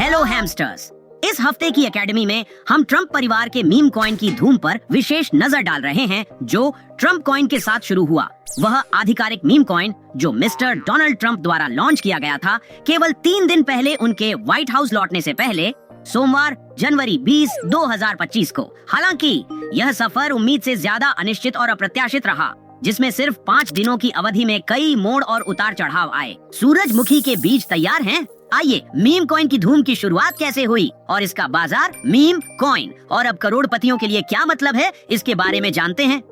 Hello hamsters. इस हफ्ते की एकेडमी में हम ट्रम्प परिवार के मीम कॉइन की धूम पर विशेष नजर डाल रहे हैं, जो ट्रम्प कॉइन के साथ शुरू हुआ। वह आधिकारिक मीम कॉइन जो मिस्टर डोनाल्ड ट्रम्प द्वारा लॉन्च किया गया था, केवल 3 दिन पहले उनके व्हाइट हाउस लौटने से पहले, सोमवार जनवरी 20, 2025 को। हालांकि यह सफर उम्मीद से ज्यादा अनिश्चित और अप्रत्याशित रहा, जिसमें सिर्फ 5 दिनों की अवधि में कई मोड़ और उतार चढ़ाव आए। सूरजमुखी के बीज तैयार हैं? आइए मीम कॉइन की धूम की शुरुआत कैसे हुई और इसका बाजार मीम कॉइन और अब करोड़पतियों के लिए क्या मतलब है, इसके बारे में जानते हैं।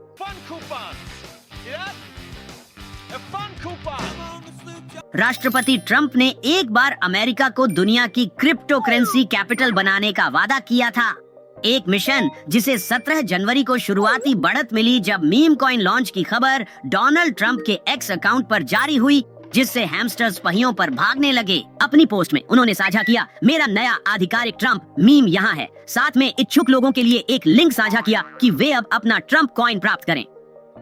राष्ट्रपति ट्रम्प ने एक बार अमेरिका को दुनिया की क्रिप्टो करेंसी कैपिटल बनाने का वादा किया था। एक मिशन जिसे 17 जनवरी को शुरुआती बढ़त मिली जब मीम कॉइन लॉन्च की खबर डोनाल्ड ट्रम्प के एक्स अकाउंट पर जारी हुई, जिससे हैमस्टर्स पहियों पर भागने लगे। अपनी पोस्ट में उन्होंने साझा किया, मेरा नया आधिकारिक ट्रम्प मीम यहाँ है। साथ में इच्छुक लोगों के लिए एक लिंक साझा किया कि वे अब अपना ट्रम्प कॉइन प्राप्त करें।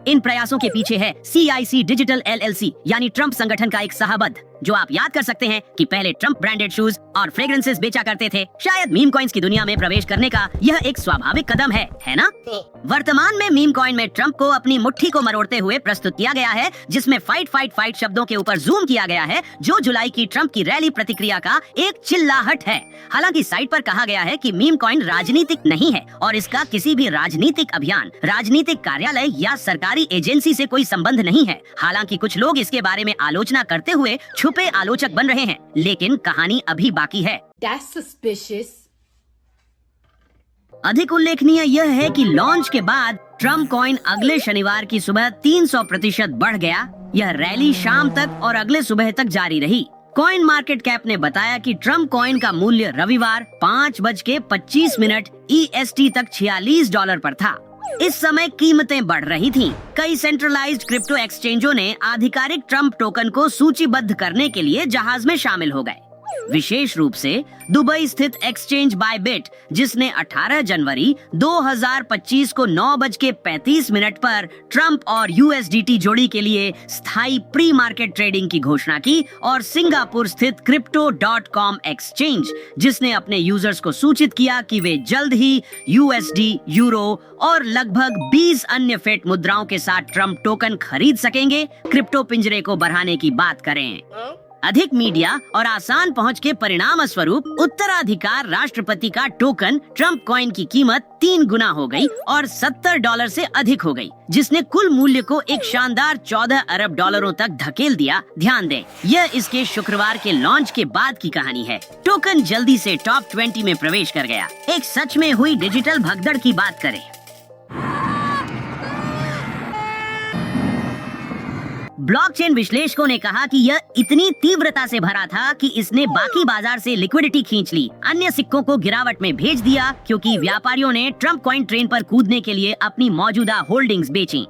इन प्रयासों के पीछे है CIC डिजिटल LLC यानी ट्रम्प संगठन का एक सहबद्ध, जो आप याद कर सकते हैं कि पहले ट्रम्प ब्रांडेड शूज और फ्रेग्रेंसेस बेचा करते थे। शायद मीम कॉइन्स की दुनिया में प्रवेश करने का यह एक स्वाभाविक कदम है ना? वर्तमान में मीम कॉइन में ट्रम्प को अपनी मुट्ठी को मरोड़ते हुए प्रस्तुत किया गया है, जिसमें फाइट फाइट फाइट शब्दों के ऊपर जूम किया गया है, जो जुलाई की ट्रम्प की रैली प्रतिक्रिया का एक चिल्लाहट है। हालांकि साइट पर कहा गया है कि मीम कॉइन राजनीतिक नहीं है और इसका किसी भी राजनीतिक अभियान, राजनीतिक कार्यालय या सरकारी एजेंसी से कोई संबंध नहीं है। हालांकि कुछ लोग इसके बारे में आलोचना करते हुए छुपे आलोचक बन रहे हैं, लेकिन कहानी अभी बाकी है। That's suspicious. अधिक उल्लेखनीय यह है कि लॉन्च के बाद ट्रम्प कॉइन अगले शनिवार की सुबह 300% बढ़ गया। यह रैली शाम तक और अगले सुबह तक जारी रही। कॉइन मार्केट कैप ने बताया कि ट्रम्प कॉइन का मूल्य रविवार 5:25 EST तक $46 पर था। इस समय कीमतें बढ़ रही थीं। कई सेंट्रलाइज्ड क्रिप्टो एक्सचेंजों ने आधिकारिक ट्रम्प टोकन को सूचीबद्ध करने के लिए जहाज में शामिल हो गए, विशेष रूप से दुबई स्थित एक्सचेंज बायबिट, जिसने 18 जनवरी 2025 को 9:35 पर ट्रम्प और USDT जोड़ी के लिए स्थायी प्री मार्केट ट्रेडिंग की घोषणा की, और सिंगापुर स्थित crypto.com एक्सचेंज, जिसने अपने यूजर्स को सूचित किया कि वे जल्द ही USD, यूरो और लगभग 20 अन्य फिएट मुद्राओं के साथ ट्रम्प टोकन खरीद सकेंगे। क्रिप्टो पिंजरे को बढ़ाने की बात करें। अधिक मीडिया और आसान पहुंच के परिणाम स्वरूप उत्तराधिकार राष्ट्रपति का टोकन ट्रम्प कॉइन की कीमत 3 गुना हो गई और $70 से अधिक हो गई, जिसने कुल मूल्य को एक शानदार $14 अरब तक धकेल दिया। ध्यान दें, यह इसके शुक्रवार के लॉन्च के बाद की कहानी है। टोकन जल्दी से टॉप 20 में प्रवेश कर गया। एक सच में हुई डिजिटल भगदड़ की बात करें। ब्लॉकचेन विश्लेषकों ने कहा कि यह इतनी तीव्रता से भरा था कि इसने बाकी बाजार से लिक्विडिटी खींच ली, अन्य सिक्कों को गिरावट में भेज दिया, क्योंकि व्यापारियों ने ट्रम्प कॉइन ट्रेन पर कूदने के लिए अपनी मौजूदा होल्डिंग्स बेची।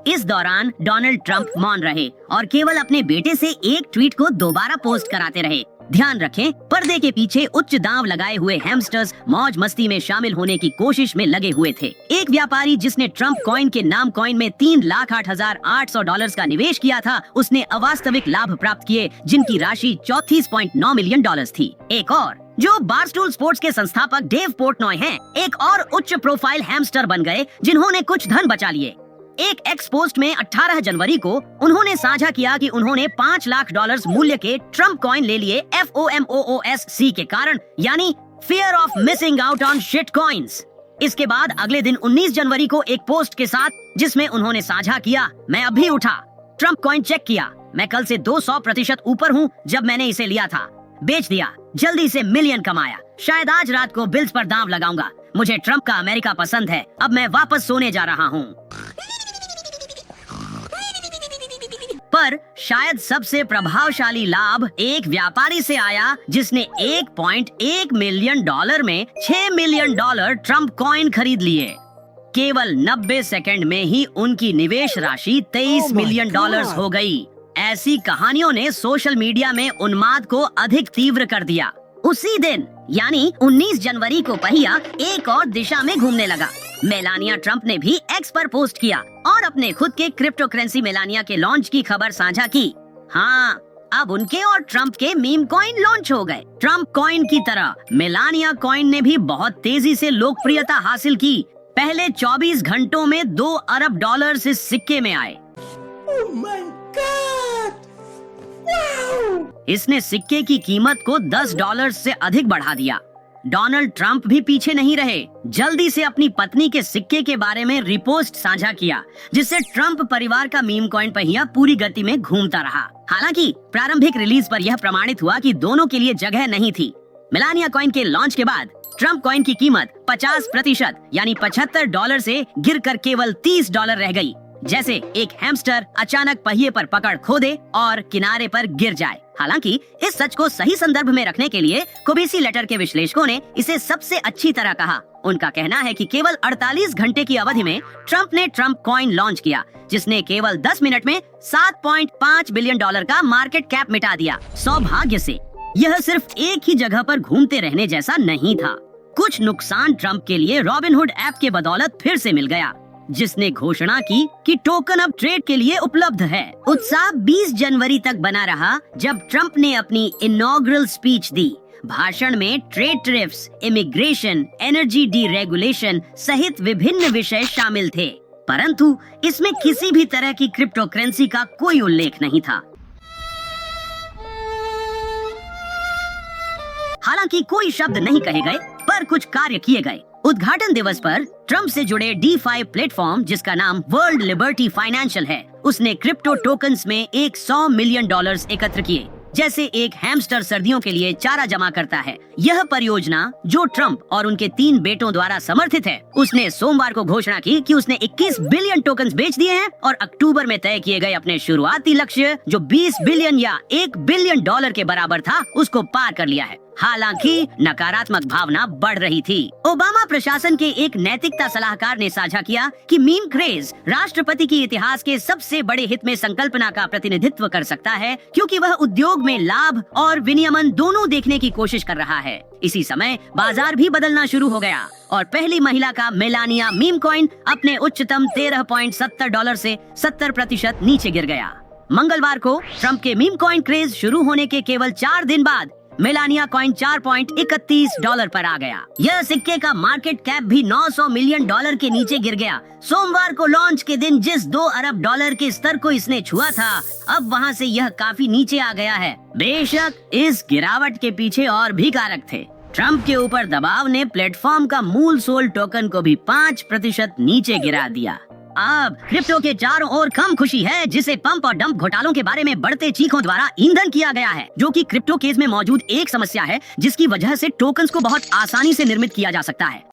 इस दौरान डोनाल्ड ट्रम्प मौन रहे और केवल अपने बेटे से एक ट्वीट को दोबारा पोस्ट कराते रहे। ध्यान रखें, पर्दे के पीछे उच्च दांव लगाए हुए हैमस्टर्स मौज मस्ती में शामिल होने की कोशिश में लगे हुए थे। एक व्यापारी जिसने ट्रम्प कॉइन के नाम कॉइन में $3,08,800 का निवेश किया था, उसने अवास्तविक लाभ प्राप्त किए, जिनकी राशि $34.9 मिलियन थी। एक और जो बारस्टूल स्पोर्ट्स के संस्थापक डेव पोर्टनॉय हैं, एक और उच्च प्रोफाइल हैमस्टर बन गए, जिन्होंने कुछ धन बचा लिए। एक एक्स पोस्ट में 18 जनवरी को उन्होंने साझा किया कि उन्होंने $5 लाख मूल्य के ट्रम्प कॉइन ले लिए FOMOOSC के कारण, यानी fear of missing out on shit coins. इसके बाद अगले दिन 19 जनवरी को एक पोस्ट के साथ, जिसमें उन्होंने साझा किया, मैं अभी उठा, ट्रम्प कॉइन चेक किया, मैं कल से 200% ऊपर हूँ जब मैंने इसे लिया था, बेच दिया, जल्दी से मिलियन कमाया, शायद आज रात को बिल्स पर दांव लगाऊंगा, मुझे ट्रम्प का अमेरिका पसंद है, अब मैं वापस सोने जा रहा हूँ। पर शायद सबसे प्रभावशाली लाभ एक व्यापारी से आया, जिसने $1.1 मिलियन में $6 मिलियन ट्रम्प कॉइन खरीद लिए। केवल 90 सेकंड में ही उनकी निवेश राशि $23 मिलियन हो गई। ऐसी कहानियों ने सोशल मीडिया में उन्माद को अधिक तीव्र कर दिया। उसी दिन यानी 19 जनवरी को पहिया एक और दिशा में घूमने लगा। मेलानिया ट्रम्प ने भी एक्स पर पोस्ट किया और अपने खुद के क्रिप्टो करेंसी मेलानिया के लॉन्च की खबर साझा की। हाँ, अब उनके और ट्रम्प के मीम कॉइन लॉन्च हो गए। ट्रम्प कॉइन की तरह मेलानिया कॉइन ने भी बहुत तेजी से लोकप्रियता हासिल की। पहले 24 घंटों में $2 अरब इस सिक्के में आए। Oh my God! Wow! इसने सिक्के की कीमत को $10 से अधिक बढ़ा दिया। डोनाल्ड ट्रंप भी पीछे नहीं रहे, जल्दी से अपनी पत्नी के सिक्के के बारे में रिपोस्ट साझा किया, जिससे ट्रंप परिवार का मीम कॉइन पहिया पूरी गति में घूमता रहा। हालांकि प्रारंभिक रिलीज पर यह प्रमाणित हुआ कि दोनों के लिए जगह नहीं थी। मेलानिया कॉइन के लॉन्च के बाद ट्रंप कॉइन की कीमत 50% यानी $75 से गिरकर केवल $30 रह गई, जैसे एक हैमस्टर अचानक पहिए पर पकड़ खो दे और किनारे पर गिर जाए। हालांकि इस सच को सही संदर्भ में रखने के लिए कोबेसी लेटर के विश्लेषकों ने इसे सबसे अच्छी तरह कहा। उनका कहना है कि केवल 48 घंटे की अवधि में ट्रंप ने ट्रंप कॉइन लॉन्च किया, जिसने केवल 10 मिनट में $7.5 बिलियन का मार्केट कैप मिटा दिया। सौभाग्य से यह सिर्फ एक ही जगह पर घूमते रहने जैसा नहीं था। कुछ नुकसान ट्रंप के लिए रॉबिनहुड ऐप के बदौलत फिर से मिल गया, जिसने घोषणा की कि टोकन अब ट्रेड के लिए उपलब्ध है। उत्साह 20 जनवरी तक बना रहा, जब ट्रंप ने अपनी इनॉग्रल स्पीच दी। भाषण में trade tariffs, immigration, energy deregulation सहित विभिन्न विषय शामिल थे, परंतु इसमें किसी भी तरह की क्रिप्टो करेंसी का कोई उल्लेख नहीं था। हालांकि कोई शब्द नहीं कहे गए, पर कुछ कार्य किए गए। उद्घाटन दिवस पर ट्रंप से जुड़े DeFi प्लेटफॉर्म, जिसका नाम वर्ल्ड लिबर्टी फाइनेंशियल है, उसने क्रिप्टो टोकन्स में $100 मिलियन एकत्र किए। जैसे एक हैमस्टर सर्दियों के लिए चारा जमा करता है, यह परियोजना जो ट्रंप और उनके 3 बेटों द्वारा समर्थित है, उसने सोमवार को घोषणा की कि उसने 21 बिलियन टोकन्स बेच दिए हैं और अक्टूबर में तय किए गए अपने शुरुआती लक्ष्य, जो 20 बिलियन या $1 बिलियन के बराबर था, उसको पार कर लिया है। हालांकि नकारात्मक भावना बढ़ रही थी। ओबामा प्रशासन के एक नैतिकता सलाहकार ने साझा किया कि मीम क्रेज राष्ट्रपति के इतिहास के सबसे बड़े हित में संकल्पना का प्रतिनिधित्व कर सकता है, क्योंकि वह उद्योग में लाभ और विनियमन दोनों देखने की कोशिश कर रहा है। इसी समय बाजार भी बदलना शुरू हो गया और पहली महिला का मेलानिया मीम कॉइन अपने उच्चतम $13.70 से 70% नीचे गिर गया। मंगलवार को ट्रंप के मीम कॉइन क्रेज शुरू होने के केवल 4 दिन बाद मेलानिया कॉइन $4.31 पर आ गया। यह सिक्के का मार्केट कैप भी $900 मिलियन के नीचे गिर गया। सोमवार को लॉन्च के दिन जिस $2 अरब के स्तर को इसने छुआ था, अब वहां से यह काफी नीचे आ गया है। बेशक इस गिरावट के पीछे और भी कारक थे। ट्रंप के ऊपर दबाव ने प्लेटफॉर्म का मूल सोल टोकन को भी 5% नीचे गिरा दिया। अब क्रिप्टो के चारों ओर कम खुशी है, जिसे पंप और डंप घोटालों के बारे में बढ़ते चीखों द्वारा ईंधन किया गया है, जो कि क्रिप्टो केस में मौजूद एक समस्या है, जिसकी वजह से टोकन्स को बहुत आसानी से निर्मित किया जा सकता है।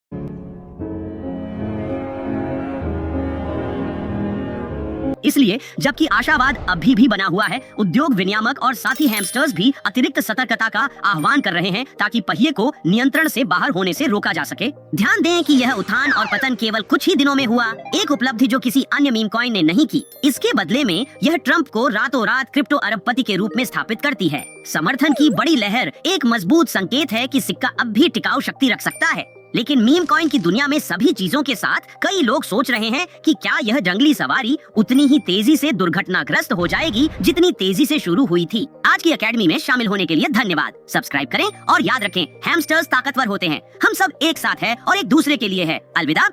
इसलिए जबकि आशावाद अभी भी बना हुआ है, उद्योग विनियामक और साथी हैमस्टर्स भी अतिरिक्त सतर्कता का आह्वान कर रहे हैं, ताकि पहिए को नियंत्रण से बाहर होने से रोका जा सके। ध्यान दें कि यह उत्थान और पतन केवल कुछ ही दिनों में हुआ, एक उपलब्धि जो किसी अन्य मीम कॉइन ने नहीं की। इसके बदले में यह ट्रंप को रातों रात क्रिप्टो अरबपति के रूप में स्थापित करती है। समर्थन की बड़ी लहर एक मजबूत संकेत है कि सिक्का अब भी टिकाऊ शक्ति रख सकता है। लेकिन मीम कॉइन की दुनिया में सभी चीजों के साथ कई लोग सोच रहे हैं कि क्या यह जंगली सवारी उतनी ही तेजी से दुर्घटनाग्रस्त हो जाएगी जितनी तेजी से शुरू हुई थी। आज की अकेडमी में शामिल होने के लिए धन्यवाद। सब्सक्राइब करें और याद रखें, हैमस्टर्स ताकतवर होते हैं। हम सब एक साथ हैं और एक दूसरे के लिए है। अलविदा।